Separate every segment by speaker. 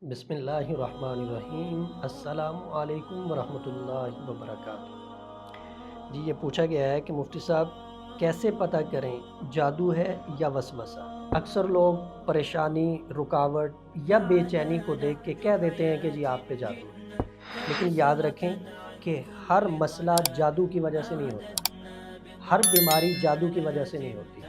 Speaker 1: बिस्मिल्लाहिर्रहमानिर्रहीम। अस्सलाम वालेकुम वरहमतुल्लाहि वबरकातुहू। जी, ये पूछा गया है कि मुफ्ती साहब कैसे पता करें जादू है या वसवसा। अक्सर लोग परेशानी, रुकावट या बेचैनी को देख के कह देते हैं कि जी आप पे जादू है। लेकिन याद रखें कि हर मसला जादू की वजह से नहीं होता, हर बीमारी जादू की वजह से नहीं होती।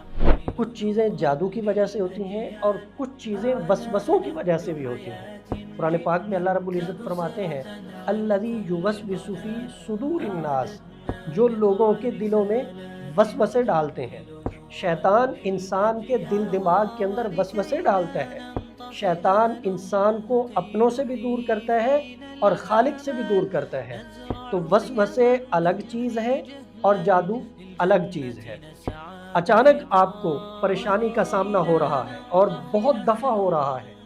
Speaker 1: कुछ चीज़ें जादू की वजह से होती हैं और कुछ चीज़ें वसवसों की वजह से भी होती हैं। कुरान पाक में अल्लाह रब्बुल इज़्ज़त फरमाते हैं, अल्लज़ी युवस्विसु फ़ी सुदूरिन नास, जो लोगों के दिलों में वसवसे डालते हैं। शैतान इंसान के दिल दिमाग के अंदर वसवसे डालता है। शैतान इंसान को अपनों से भी दूर करता है और खालिक से भी दूर करता है। तो वसवसे अलग चीज़ है और जादू अलग चीज़ है। अचानक आपको परेशानी का सामना हो रहा है और बहुत दफ़ा हो रहा है।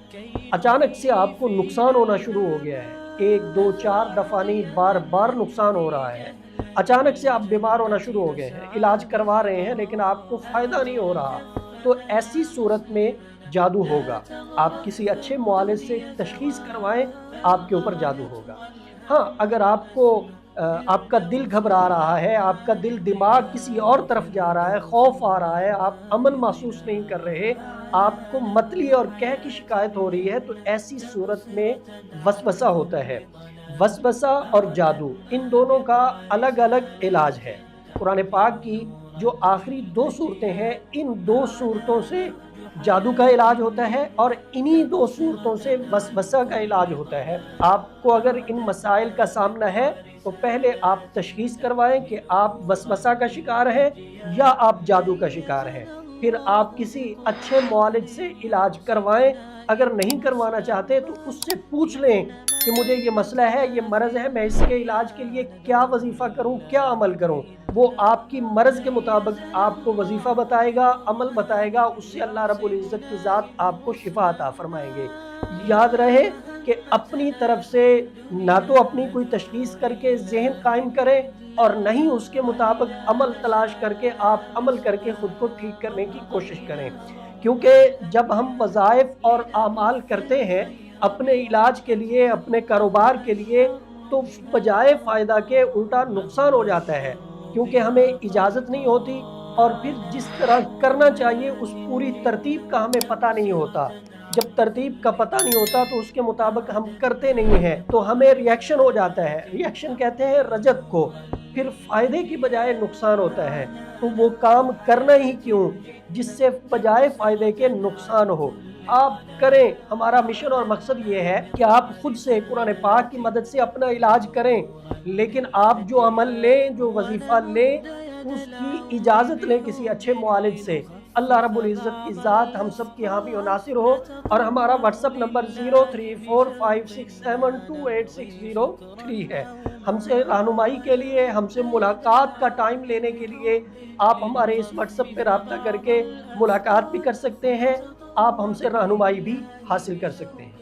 Speaker 1: अचानक से आपको नुकसान होना शुरू हो गया है, 1 2 4 दफ़ा नहीं, बार बार नुकसान हो रहा है। अचानक से आप बीमार होना शुरू हो गए हैं, इलाज करवा रहे हैं लेकिन आपको फ़ायदा नहीं हो रहा। तो ऐसी सूरत में जादू होगा। आप किसी अच्छे मुआलिज से तशख़ीस करवाएं, आपके ऊपर जादू होगा। हाँ, अगर आपका दिल घबरा रहा है, आपका दिल दिमाग किसी और तरफ जा रहा है, खौफ आ रहा है, आप अमन महसूस नहीं कर रहे, आपको मतली और कह की शिकायत हो रही है, तो ऐसी सूरत में वसवसा होता है। वसवसा और जादू इन दोनों का अलग अलग इलाज है। कुरान पाक की जो आखिरी 2 सूरतें हैं, इन 2 सूरतों से जादू का इलाज होता है और इन्हीं 2 सूरतों से वसवसा का इलाज होता है। आपको अगर इन मसाइल का सामना है तो पहले आप तशख़ीस करवाएं कि आप वसवसा का शिकार हैं या आप जादू का शिकार हैं। फिर आप किसी अच्छे मुआलिज से इलाज करवाएं। अगर नहीं करवाना चाहते तो उससे पूछ लें कि मुझे ये मसला है, ये मर्ज़ है, मैं इसके इलाज के लिए क्या वजीफ़ा करूं, क्या अमल करूं। वो आपकी मर्ज़ के मुताबिक आपको वजीफ़ा बताएगा, अमल बताएगा, उससे अल्लाह रब्बुल इज़्ज़त की ज़ात आपको शिफा अता फरमाएंगे। याद रहे कि अपनी तरफ से ना तो अपनी कोई तशख़ीस करके ज़हन कायम करें और नहीं उसके मुताबिक अमल तलाश करके आप अमल करके ख़ुद को ठीक करने की कोशिश करें। क्योंकि जब हम वज़ाइफ और आमाल करते हैं अपने इलाज के लिए, अपने कारोबार के लिए, तो बजाय फ़ायदा के उल्टा नुकसान हो जाता है, क्योंकि हमें इजाज़त नहीं होती और फिर जिस तरह करना चाहिए उस पूरी तरतीब का हमें पता नहीं होता। जब तरतीब का पता नहीं होता तो उसके मुताबिक हम करते नहीं हैं, तो हमें रिएक्शन हो जाता है। रिएक्शन कहते हैं रजत को। फिर फ़ायदे की बजाय नुकसान होता है, तो वो काम करना ही क्यों जिससे बजाय फ़ायदे के नुकसान हो। आप करें। हमारा मिशन और मकसद ये है कि आप खुद से कुरान पाक की मदद से अपना इलाज करें, लेकिन आप जो अमल लें, जो वजीफ़ा लें, उसकी इजाज़त लें किसी अच्छे मुआलिज से। अल्लाह रब्बुल इज़्ज़त की ज़ात हम सब की हामी और नासिर हो। और हमारा व्हाट्सअप नंबर 0345672860 है। हमसे रहनुमाई के लिए, हमसे मुलाकात का टाइम लेने के लिए आप हमारे इस व्हाट्सएप पे राब्ता करके मुलाकात भी कर सकते हैं। आप हमसे रहनुमाई भी हासिल कर सकते हैं।